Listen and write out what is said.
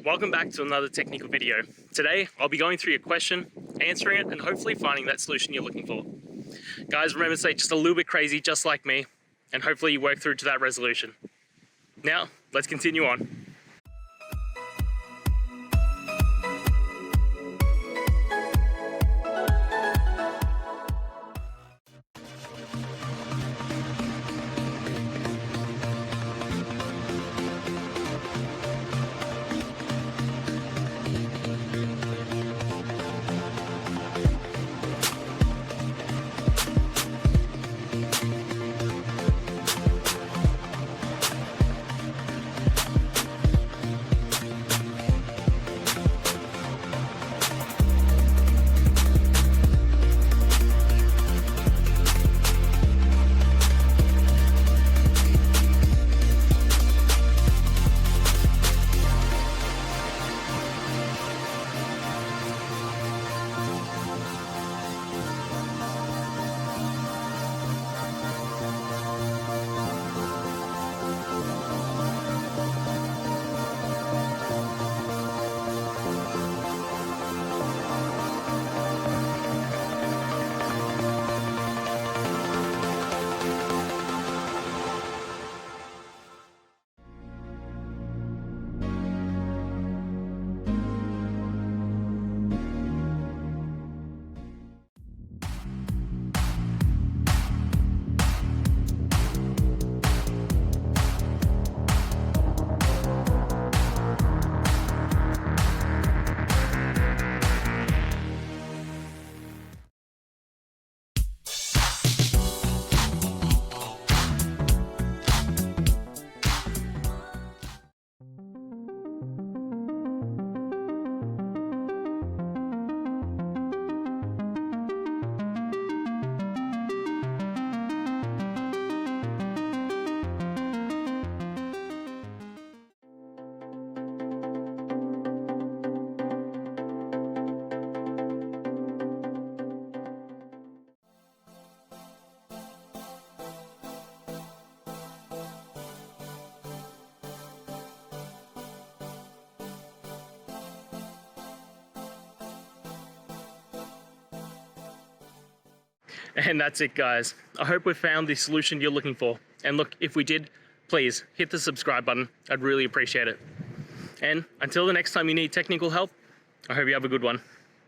Welcome back to another technical video. Today, I'll be going through your question, answering it, and hopefully finding that solution you're looking for. Guys, remember to stay just a little bit crazy, just like me, and hopefully you work through to that resolution. Now, let's continue on. And that's it, guys. I hope we found the solution you're looking for. And look, if we did, please hit the subscribe button. I'd really appreciate it. And until the next time you need technical help, I hope you have a good one.